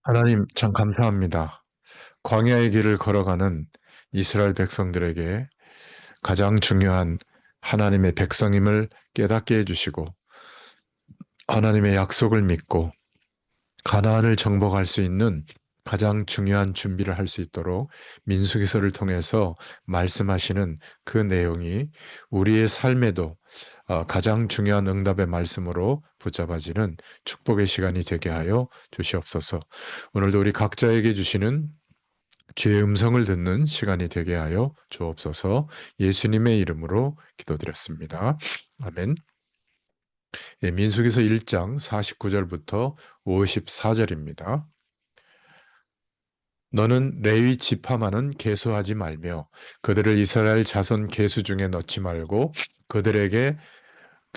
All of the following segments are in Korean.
하나님 참 감사합니다. 광야의 길을 걸어가는 이스라엘 백성들에게 가장 중요한 하나님의 백성임을 깨닫게 해주시고 하나님의 약속을 믿고 가나안을 정복할 수 있는 가장 중요한 준비를 할 수 있도록 민수기서를 통해서 말씀하시는 그 내용이 우리의 삶에도 가장 중요한 응답의 말씀으로 붙잡아지는 축복의 시간이 되게 하여 주시옵소서. 오늘도 우리 각자에게 주시는 주의 음성을 듣는 시간이 되게 하여 주옵소서. 예수님의 이름으로 기도드렸습니다. 아멘. 예, 민수기서 1장 49절부터 54절입니다. 너는 레위 지파만은 계수하지 말며 그들을 이스라엘 자손 계수 중에 넣지 말고 그들에게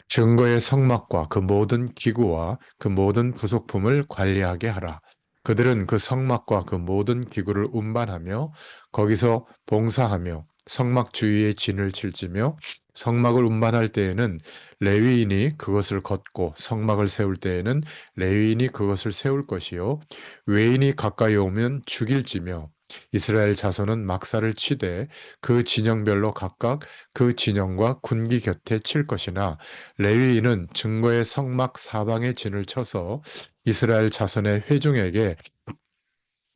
증거의 성막과 그 모든 기구와 그 모든 부속품을 관리하게 하라. 그들은 그 성막과 그 모든 기구를 운반하며 거기서 봉사하며 성막 주위에 진을 칠지며 성막을 운반할 때에는 레위인이 그것을 걷고 성막을 세울 때에는 레위인이 그것을 세울 것이요 외인이 가까이 오면 죽일지며 이스라엘 자손은 막사를 치되 그 진영별로 각각 그 진영과 군기 곁에 칠 것이나 레위인은 증거의 성막 사방에 진을 쳐서 이스라엘 자손의 회중에게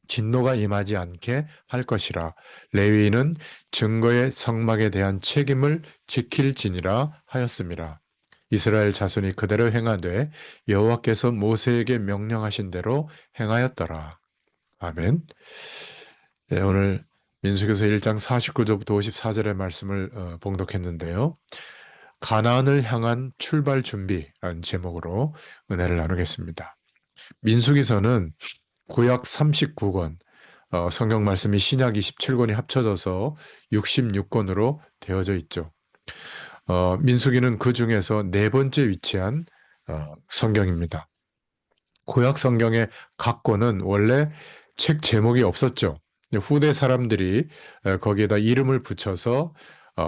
진노가 임하지 않게 할 것이라. 레위인은 증거의 성막에 대한 책임을 지킬지니라 하였습니다. 이스라엘 자손이 그대로 행하되 여호와께서 모세에게 명령하신 대로 행하였더라. 아멘. 네, 오늘 민수기서 1장 49절부터 54절의 말씀을 봉독했는데요. 가나안을 향한 출발 준비라는 제목으로 은혜를 나누겠습니다. 민수기서는 구약 39권, 성경 말씀이 신약 27권이 합쳐져서 66권으로 되어져 있죠. 민수기는 그 중에서 네 번째 위치한 성경입니다. 구약 성경의 각 권은 원래 책 제목이 없었죠. 후대 사람들이 거기에다 이름을 붙여서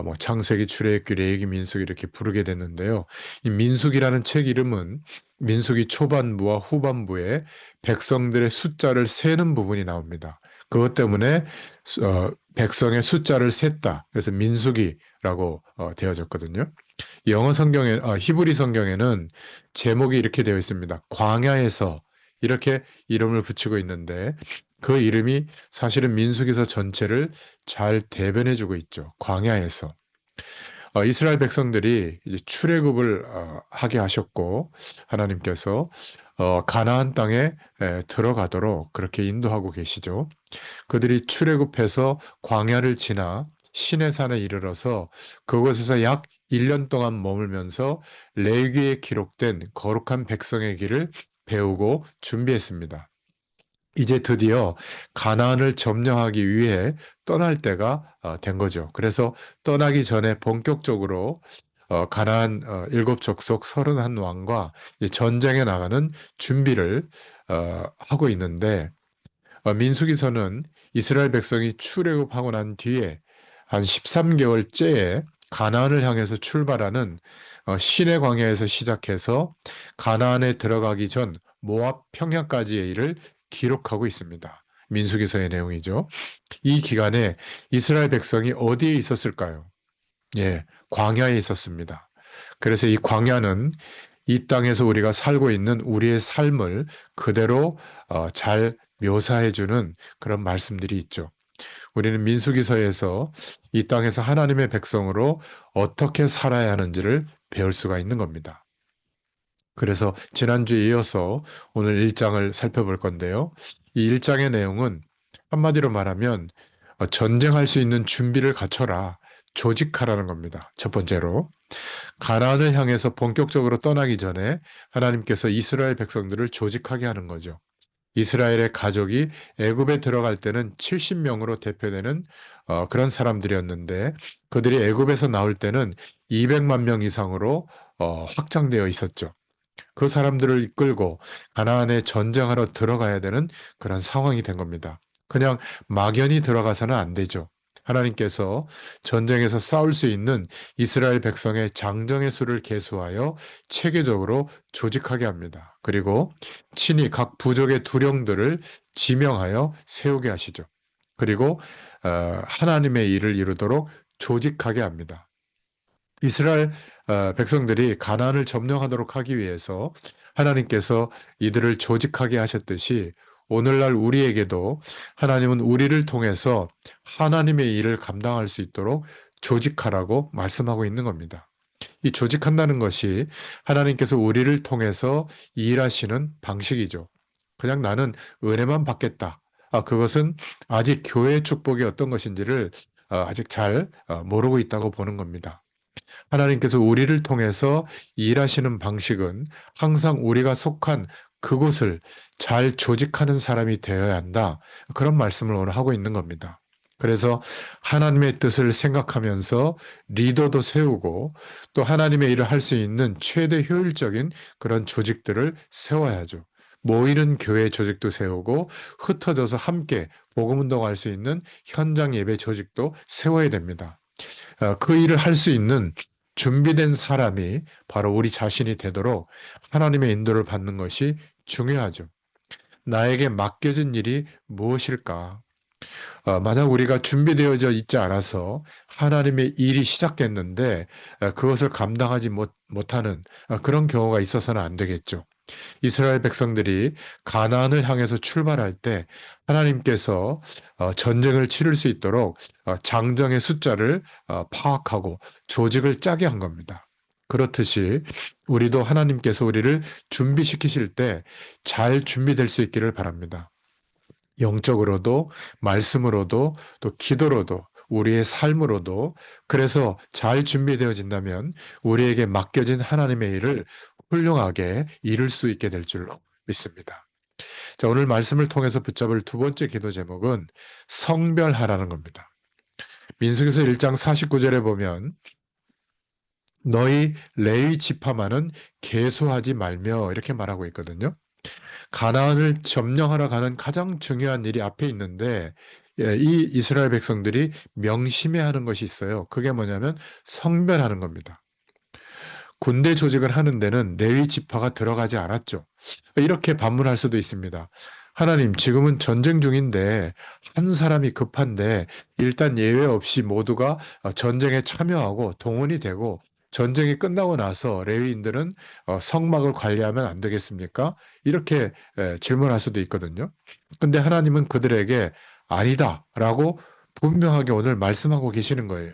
뭐 창세기, 출애굽기, 레위기, 민수기 이렇게 부르게 됐는데요. 이 민수기라는 책 이름은 민수기 초반부와 후반부에 백성들의 숫자를 세는 부분이 나옵니다. 그것 때문에 백성의 숫자를 셌다. 그래서 민수기라고 되어졌거든요. 영어 성경에, 히브리 성경에는 제목이 이렇게 되어 있습니다. 광야에서 이렇게 이름을 붙이고 있는데 그 이름이 사실은 민수기서 전체를 잘 대변해주고 있죠. 광야에서. 이스라엘 백성들이 이제 출애굽을 하게 하셨고 하나님께서 가나안 땅에 들어가도록 그렇게 인도하고 계시죠. 그들이 출애굽해서 광야를 지나 시내산에 이르러서 그곳에서 약 1년 동안 머물면서 레위기에 기록된 거룩한 백성의 길을 배우고 준비했습니다. 이제 드디어 가나안을 점령하기 위해 떠날 때가 된 거죠. 그래서 떠나기 전에 본격적으로 가나안 일곱 족속 31왕과 전쟁에 나가는 준비를 하고 있는데 민수기서는 이스라엘 백성이 출애굽하고 난 뒤에 한 13개월째에 가나안을 향해서 출발하는 시내 광야에서 시작해서 가나안에 들어가기 전 모압 평야까지의 일을 기록하고 있습니다. 민수기서의 내용이죠. 이 기간에 이스라엘 백성이 어디에 있었을까요? 예, 광야에 있었습니다. 그래서 이 광야는 이 땅에서 우리가 살고 있는 우리의 삶을 그대로 잘 묘사해주는 그런 말씀들이 있죠. 우리는 민수기서에서 이 땅에서 하나님의 백성으로 어떻게 살아야 하는지를 배울 수가 있는 겁니다. 그래서 지난주에 이어서 오늘 1장을 살펴볼 건데요. 이 1장의 내용은 한마디로 말하면 전쟁할 수 있는 준비를 갖춰라, 조직하라는 겁니다. 첫 번째로. 가나안을 향해서 본격적으로 떠나기 전에 하나님께서 이스라엘 백성들을 조직하게 하는 거죠. 이스라엘의 가족이 애굽에 들어갈 때는 70명으로 대표되는 그런 사람들이었는데 그들이 애굽에서 나올 때는 200만 명 이상으로 확장되어 있었죠. 그 사람들을 이끌고 가나안에 전쟁하러 들어가야 되는 그런 상황이 된 겁니다. 그냥 막연히 들어가서는 안 되죠. 하나님께서 전쟁에서 싸울 수 있는 이스라엘 백성의 장정의 수를 계수하여 체계적으로 조직하게 합니다. 그리고 친히 각 부족의 두령들을 지명하여 세우게 하시죠. 그리고 하나님의 일을 이루도록 조직하게 합니다. 이스라엘 백성들이 가나안을 점령하도록 하기 위해서 하나님께서 이들을 조직하게 하셨듯이 오늘날 우리에게도 하나님은 우리를 통해서 하나님의 일을 감당할 수 있도록 조직하라고 말씀하고 있는 겁니다. 이 조직한다는 것이 하나님께서 우리를 통해서 일하시는 방식이죠. 그냥 나는 은혜만 받겠다. 그것은 아직 교회의 축복이 어떤 것인지를 아직 잘 모르고 있다고 보는 겁니다. 하나님께서 우리를 통해서 일하시는 방식은 항상 우리가 속한 그곳을 잘 조직하는 사람이 되어야 한다. 그런 말씀을 오늘 하고 있는 겁니다. 그래서 하나님의 뜻을 생각하면서 리더도 세우고 또 하나님의 일을 할 수 있는 최대 효율적인 그런 조직들을 세워야죠. 모이는 교회 조직도 세우고 흩어져서 함께 복음 운동할 수 있는 현장 예배 조직도 세워야 됩니다. 그 일을 할 수 있는 준비된 사람이 바로 우리 자신이 되도록 하나님의 인도를 받는 것이 중요하죠. 나에게 맡겨진 일이 무엇일까? 만약 우리가 준비되어져 있지 않아서 하나님의 일이 시작됐는데 그것을 감당하지 못하는 그런 경우가 있어서는 안 되겠죠. 이스라엘 백성들이 가나안을 향해서 출발할 때 하나님께서 전쟁을 치를 수 있도록 장정의 숫자를 파악하고 조직을 짜게 한 겁니다. 그렇듯이 우리도 하나님께서 우리를 준비시키실 때 잘 준비될 수 있기를 바랍니다. 영적으로도 말씀으로도 또 기도로도 우리의 삶으로도 그래서 잘 준비되어진다면 우리에게 맡겨진 하나님의 일을 훌륭하게 이룰 수 있게 될 줄로 믿습니다. 자, 오늘 말씀을 통해서 붙잡을 두 번째 기도 제목은 성별하라는 겁니다. 민수기서 1장 49절에 보면 너희 레위 지파만은 계수하지 말며 이렇게 말하고 있거든요. 가나안을 점령하러 가는 가장 중요한 일이 앞에 있는데 이 이스라엘 백성들이 명심해야 하는 것이 있어요. 그게 뭐냐면 성별하는 겁니다. 군대 조직을 하는 데는 레위 지파가 들어가지 않았죠. 이렇게 반문할 수도 있습니다. 하나님, 지금은 전쟁 중인데 한 사람이 급한데 일단 예외 없이 모두가 전쟁에 참여하고 동원이 되고 전쟁이 끝나고 나서 레위인들은 성막을 관리하면 안 되겠습니까? 이렇게 질문할 수도 있거든요. 근데 하나님은 그들에게 아니다라고 분명하게 오늘 말씀하고 계시는 거예요.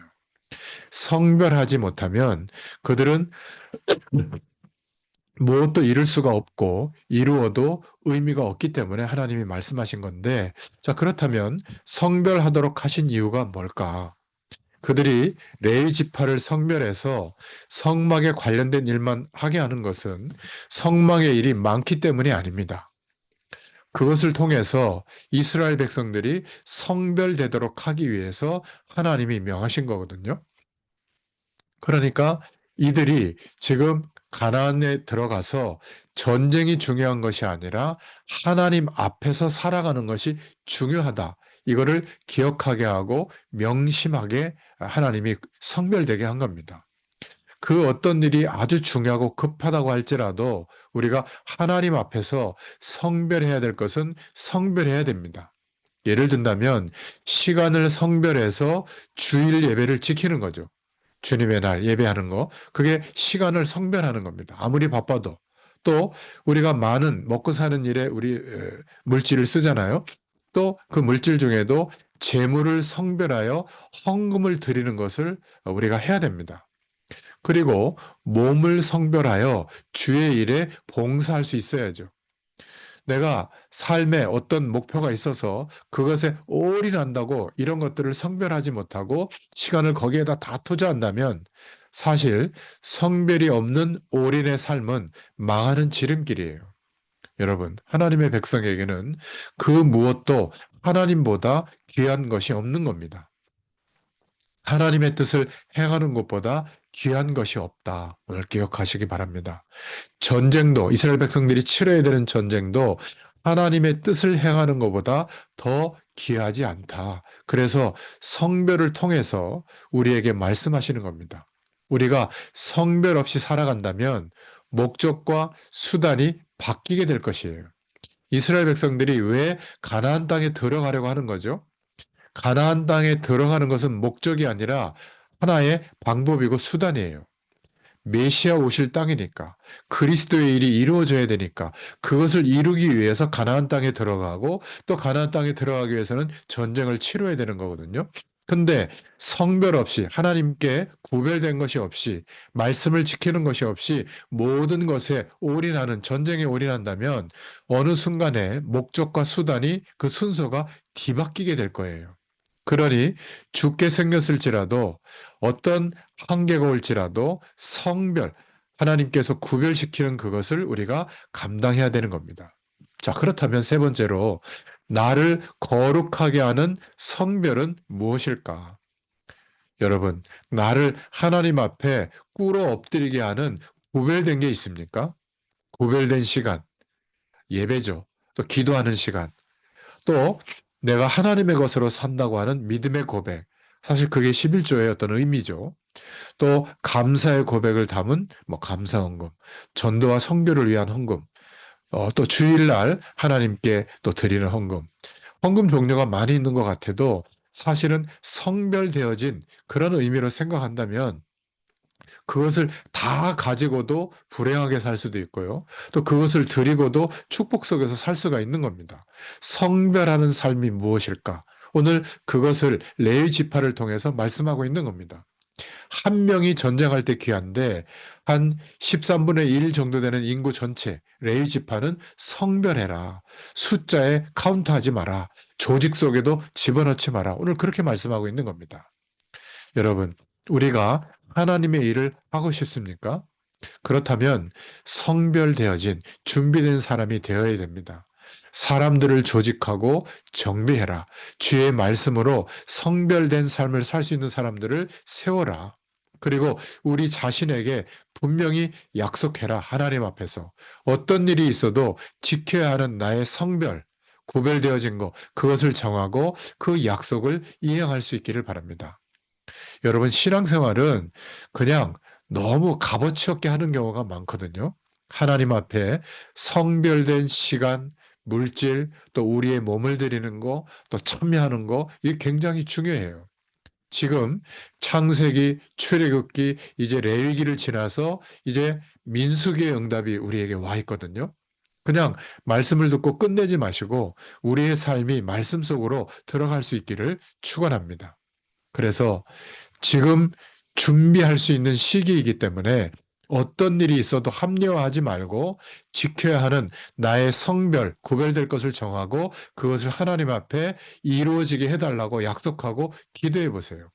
성별하지 못하면 그들은 무엇도 이룰 수가 없고 이루어도 의미가 없기 때문에 하나님이 말씀하신 건데, 자, 그렇다면 성별하도록 하신 이유가 뭘까? 그들이 레위 지파를 성별해서 성막에 관련된 일만 하게 하는 것은 성막의 일이 많기 때문이 아닙니다. 그것을 통해서 이스라엘 백성들이 성별되도록 하기 위해서 하나님이 명하신 거거든요. 그러니까 이들이 지금 가나안에 들어가서 전쟁이 중요한 것이 아니라 하나님 앞에서 살아가는 것이 중요하다. 이거를 기억하게 하고 명심하게 하나님이 성별되게 한 겁니다. 그 어떤 일이 아주 중요하고 급하다고 할지라도 우리가 하나님 앞에서 성별해야 될 것은 성별해야 됩니다. 예를 든다면 시간을 성별해서 주일 예배를 지키는 거죠. 주님의 날 예배하는 거, 그게 시간을 성별하는 겁니다. 아무리 바빠도. 또 우리가 많은 먹고 사는 일에 우리 물질을 쓰잖아요. 또 그 물질 중에도 재물을 성별하여 헌금을 드리는 것을 우리가 해야 됩니다. 그리고 몸을 성별하여 주의 일에 봉사할 수 있어야죠. 내가 삶에 어떤 목표가 있어서 그것에 올인한다고 이런 것들을 성별하지 못하고 시간을 거기에다 다 투자한다면 사실 성별이 없는 올인의 삶은 망하는 지름길이에요. 여러분, 하나님의 백성에게는 그 무엇도 하나님보다 귀한 것이 없는 겁니다. 하나님의 뜻을 행하는 것보다 귀한 것이 없다. 오늘 기억하시기 바랍니다. 전쟁도 이스라엘 백성들이 치러야 되는 전쟁도 하나님의 뜻을 행하는 것보다 더 귀하지 않다. 그래서 성별을 통해서 우리에게 말씀하시는 겁니다. 우리가 성별 없이 살아간다면 목적과 수단이 바뀌게 될 것이에요. 이스라엘 백성들이 왜 가나안 땅에 들어가려고 하는 거죠? 가나안 땅에 들어가는 것은 목적이 아니라 하나의 방법이고 수단이에요. 메시아 오실 땅이니까 그리스도의 일이 이루어져야 되니까 그것을 이루기 위해서 가나안 땅에 들어가고 또 가나안 땅에 들어가기 위해서는 전쟁을 치러야 되는 거거든요. 근데 성별 없이 하나님께 구별된 것이 없이 말씀을 지키는 것이 없이 모든 것에 올인하는 전쟁에 올인한다면 어느 순간에 목적과 수단이 그 순서가 뒤바뀌게 될 거예요. 그러니 죽게 생겼을지라도 어떤 한계가 올지라도 성별, 하나님께서 구별시키는 그것을 우리가 감당해야 되는 겁니다. 자, 그렇다면 세 번째로 나를 거룩하게 하는 성별은 무엇일까? 여러분, 나를 하나님 앞에 꿇어 엎드리게 하는 구별된 게 있습니까? 구별된 시간, 예배죠. 또 기도하는 시간, 또 내가 하나님의 것으로 산다고 하는 믿음의 고백. 사실 그게 11조의 어떤 의미죠. 또 감사의 고백을 담은 뭐 감사 헌금, 전도와 선교를 위한 헌금, 또 주일날 하나님께 또 드리는 헌금. 헌금 종류가 많이 있는 것 같아도 사실은 성별되어진 그런 의미로 생각한다면 그것을 다 가지고도 불행하게 살 수도 있고요. 또 그것을 드리고도 축복 속에서 살 수가 있는 겁니다. 성별하는 삶이 무엇일까? 오늘 그것을 레위 지파를 통해서 말씀하고 있는 겁니다. 한 명이 전쟁할 때 귀한데 한 13분의 1 정도 되는 인구 전체 레위 지파는 성별해라. 숫자에 카운트하지 마라. 조직 속에도 집어넣지 마라. 오늘 그렇게 말씀하고 있는 겁니다. 여러분, 우리가 하나님의 일을 하고 싶습니까? 그렇다면 성별되어진 준비된 사람이 되어야 됩니다. 사람들을 조직하고 정비해라. 주의 말씀으로 성별된 삶을 살 수 있는 사람들을 세워라. 그리고 우리 자신에게 분명히 약속해라. 하나님 앞에서. 어떤 일이 있어도 지켜야 하는 나의 성별, 구별되어진 것, 그것을 정하고 그 약속을 이행할 수 있기를 바랍니다. 여러분, 신앙생활은 그냥 너무 값어치 없게 하는 경우가 많거든요. 하나님 앞에 성별된 시간, 물질, 또 우리의 몸을 드리는 거, 또 참여하는 거, 이게 굉장히 중요해요. 지금 창세기, 출애굽기, 이제 레위기를 지나서 이제 민수기의 응답이 우리에게 와 있거든요. 그냥 말씀을 듣고 끝내지 마시고 우리의 삶이 말씀 속으로 들어갈 수 있기를 축원합니다. 그래서 지금 준비할 수 있는 시기이기 때문에 어떤 일이 있어도 합리화하지 말고 지켜야 하는 나의 성별, 구별될 것을 정하고 그것을 하나님 앞에 이루어지게 해달라고 약속하고 기도해 보세요.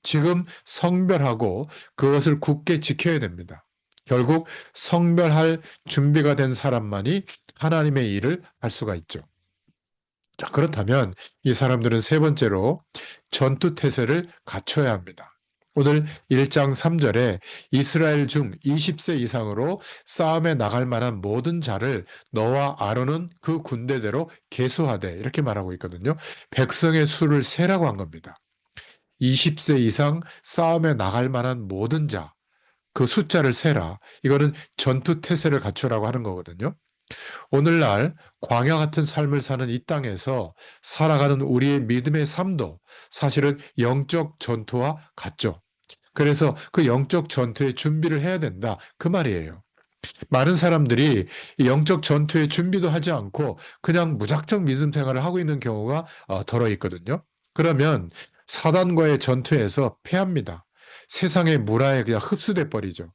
지금 성별하고 그것을 굳게 지켜야 됩니다. 결국 성별할 준비가 된 사람만이 하나님의 일을 할 수가 있죠. 자, 그렇다면 이 사람들은 세 번째로 전투 태세를 갖춰야 합니다. 오늘 1장 3절에 이스라엘 중 20세 이상으로 싸움에 나갈 만한 모든 자를 너와 아론은 그 군대대로 계수하되 이렇게 말하고 있거든요. 백성의 수를 세라고 한 겁니다. 20세 이상 싸움에 나갈 만한 모든 자, 그 숫자를 세라. 이거는 전투 태세를 갖추라고 하는 거거든요. 오늘날 광야 같은 삶을 사는 이 땅에서 살아가는 우리의 믿음의 삶도 사실은 영적 전투와 같죠. 그래서 그 영적 전투의 준비를 해야 된다. 그 말이에요. 많은 사람들이 이 영적 전투의 준비도 하지 않고 그냥 무작정 믿음 생활을 하고 있는 경우가 덜어 있거든요. 그러면 사단과의 전투에서 패합니다. 세상의 물화에 그냥 흡수돼 버리죠.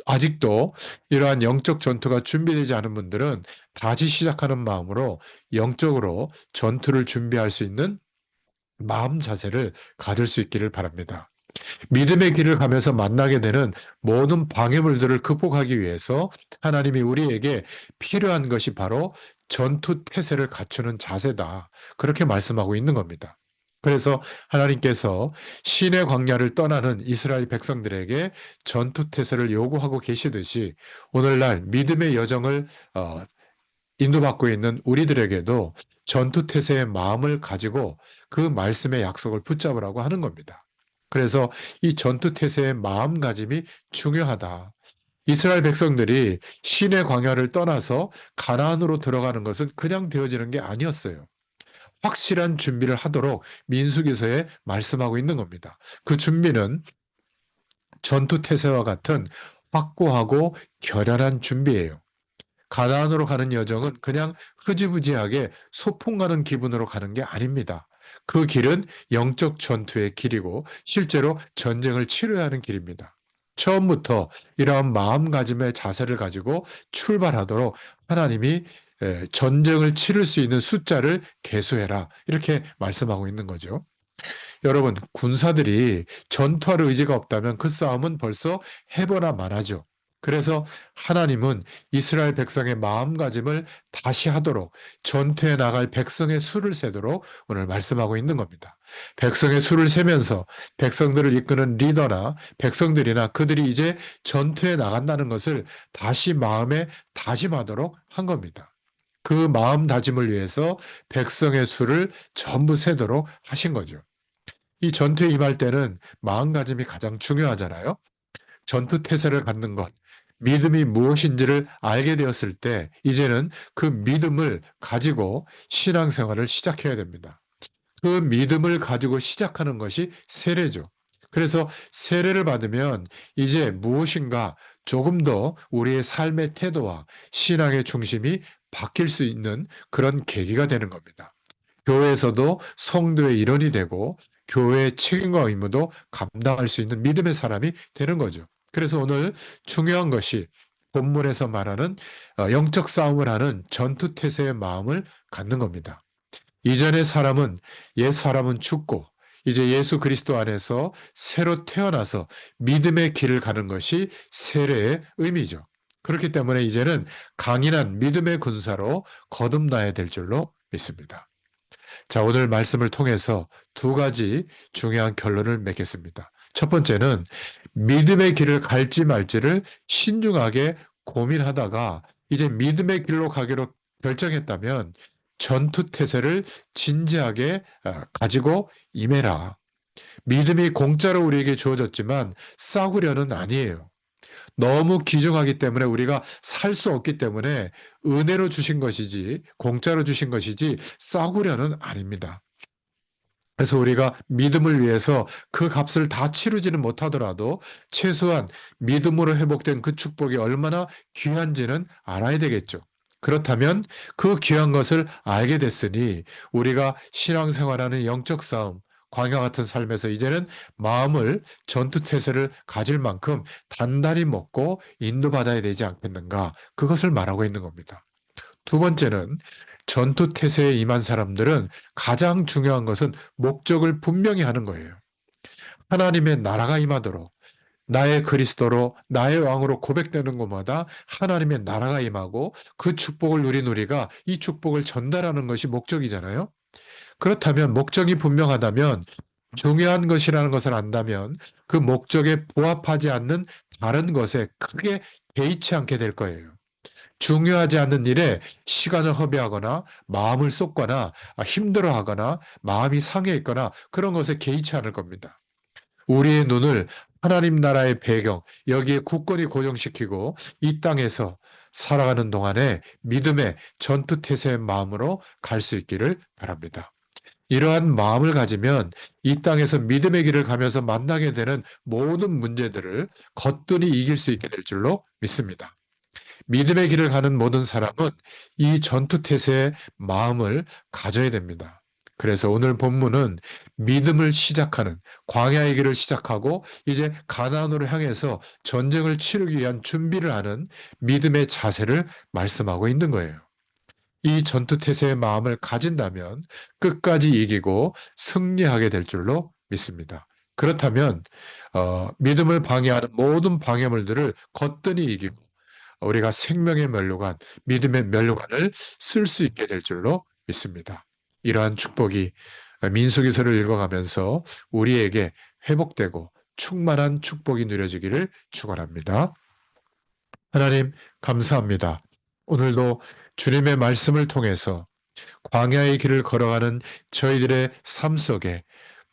아직도 이러한 영적 전투가 준비되지 않은 분들은 다시 시작하는 마음으로 영적으로 전투를 준비할 수 있는 마음 자세를 가질 수 있기를 바랍니다. 믿음의 길을 가면서 만나게 되는 모든 방해물들을 극복하기 위해서 하나님이 우리에게 필요한 것이 바로 전투 태세를 갖추는 자세다. 그렇게 말씀하고 있는 겁니다. 그래서 하나님께서 신의 광야를 떠나는 이스라엘 백성들에게 전투 태세를 요구하고 계시듯이 오늘날 믿음의 여정을 인도받고 있는 우리들에게도 전투태세의 마음을 가지고 그 말씀의 약속을 붙잡으라고 하는 겁니다. 그래서 이 전투태세의 마음가짐이 중요하다. 이스라엘 백성들이 시내 광야를 떠나서 가나안으로 들어가는 것은 그냥 되어지는 게 아니었어요. 확실한 준비를 하도록 민수기서에 말씀하고 있는 겁니다. 그 준비는 전투태세와 같은 확고하고 결연한 준비예요. 가나안으로 가는 여정은 그냥 흐지부지하게 소풍 가는 기분으로 가는 게 아닙니다. 그 길은 영적 전투의 길이고 실제로 전쟁을 치러야 하는 길입니다. 처음부터 이러한 마음가짐의 자세를 가지고 출발하도록 하나님이 전쟁을 치를 수 있는 숫자를 계수해라. 이렇게 말씀하고 있는 거죠. 여러분, 군사들이 전투할 의지가 없다면 그 싸움은 벌써 해보나 마나죠. 그래서 하나님은 이스라엘 백성의 마음가짐을 다시 하도록 전투에 나갈 백성의 수를 세도록 오늘 말씀하고 있는 겁니다. 백성의 수를 세면서 백성들을 이끄는 리더나 백성들이나 그들이 이제 전투에 나간다는 것을 다시 마음에 다짐하도록 한 겁니다. 그 마음 다짐을 위해서 백성의 수를 전부 세도록 하신 거죠. 이 전투에 임할 때는 마음가짐이 가장 중요하잖아요. 전투 태세를 갖는 것, 믿음이 무엇인지를 알게 되었을 때 이제는 그 믿음을 가지고 신앙생활을 시작해야 됩니다. 그 믿음을 가지고 시작하는 것이 세례죠. 그래서 세례를 받으면 이제 무엇인가 조금 더 우리의 삶의 태도와 신앙의 중심이 바뀔 수 있는 그런 계기가 되는 겁니다. 교회에서도 성도의 일원이 되고 교회의 책임과 의무도 감당할 수 있는 믿음의 사람이 되는 거죠. 그래서 오늘 중요한 것이 본문에서 말하는 영적 싸움을 하는 전투태세의 마음을 갖는 겁니다. 이전의 사람은 옛 사람은 죽고 이제 예수 그리스도 안에서 새로 태어나서 믿음의 길을 가는 것이 세례의 의미죠. 그렇기 때문에 이제는 강인한 믿음의 군사로 거듭나야 될 줄로 믿습니다. 자, 오늘 말씀을 통해서 두 가지 중요한 결론을 맺겠습니다. 첫 번째는 믿음의 길을 갈지 말지를 신중하게 고민하다가 이제 믿음의 길로 가기로 결정했다면 전투태세를 진지하게 가지고 임해라. 믿음이 공짜로 우리에게 주어졌지만 싸구려는 아니에요. 너무 귀중하기 때문에 우리가 살 수 없기 때문에 은혜로 주신 것이지 공짜로 주신 것이지 싸구려는 아닙니다. 그래서 우리가 믿음을 위해서 그 값을 다 치르지는 못하더라도 최소한 믿음으로 회복된 그 축복이 얼마나 귀한지는 알아야 되겠죠. 그렇다면 그 귀한 것을 알게 됐으니 우리가 신앙생활하는 영적 싸움, 광야 같은 삶에서 이제는 마음을 전투태세를 가질 만큼 단단히 먹고 인도받아야 되지 않겠는가. 그것을 말하고 있는 겁니다. 두 번째는 전투태세에 임한 사람들은 가장 중요한 것은 목적을 분명히 하는 거예요. 하나님의 나라가 임하도록 나의 그리스도로 나의 왕으로 고백되는 곳마다 하나님의 나라가 임하고 그 축복을 누린 우리가 이 축복을 전달하는 것이 목적이잖아요. 그렇다면 목적이 분명하다면 중요한 것이라는 것을 안다면 그 목적에 부합하지 않는 다른 것에 크게 개의치 않게 될 거예요. 중요하지 않는 일에 시간을 허비하거나 마음을 쏟거나 힘들어하거나 마음이 상해 있거나 그런 것에 개의치 않을 겁니다. 우리의 눈을 하나님 나라의 배경, 여기에 굳건히 고정시키고 이 땅에서 살아가는 동안에 믿음의 전투태세의 마음으로 갈 수 있기를 바랍니다. 이러한 마음을 가지면 이 땅에서 믿음의 길을 가면서 만나게 되는 모든 문제들을 거뜬히 이길 수 있게 될 줄로 믿습니다. 믿음의 길을 가는 모든 사람은 이 전투태세의 마음을 가져야 됩니다. 그래서 오늘 본문은 믿음을 시작하는 광야의 길을 시작하고 이제 가나안으로 향해서 전쟁을 치르기 위한 준비를 하는 믿음의 자세를 말씀하고 있는 거예요. 이 전투태세의 마음을 가진다면 끝까지 이기고 승리하게 될 줄로 믿습니다. 그렇다면 믿음을 방해하는 모든 방해물들을 거뜬히 이기고 우리가 생명의 면류관, 믿음의 면류관을 쓸 수 있게 될 줄로 믿습니다. 이러한 축복이 민수기서를 읽어가면서 우리에게 회복되고 충만한 축복이 누려지기를 축원합니다. 하나님 감사합니다. 오늘도 주님의 말씀을 통해서 광야의 길을 걸어가는 저희들의 삶 속에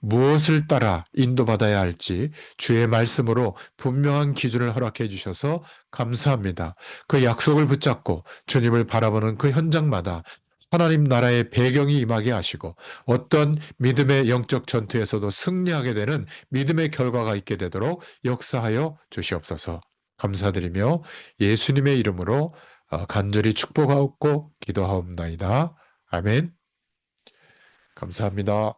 무엇을 따라 인도받아야 할지 주의 말씀으로 분명한 기준을 허락해 주셔서 감사합니다. 그 약속을 붙잡고 주님을 바라보는 그 현장마다 하나님 나라의 배경이 임하게 하시고 어떤 믿음의 영적 전투에서도 승리하게 되는 믿음의 결과가 있게 되도록 역사하여 주시옵소서. 감사드리며 예수님의 이름으로 간절히 축복하고 기도하옵나이다. 아멘. 감사합니다.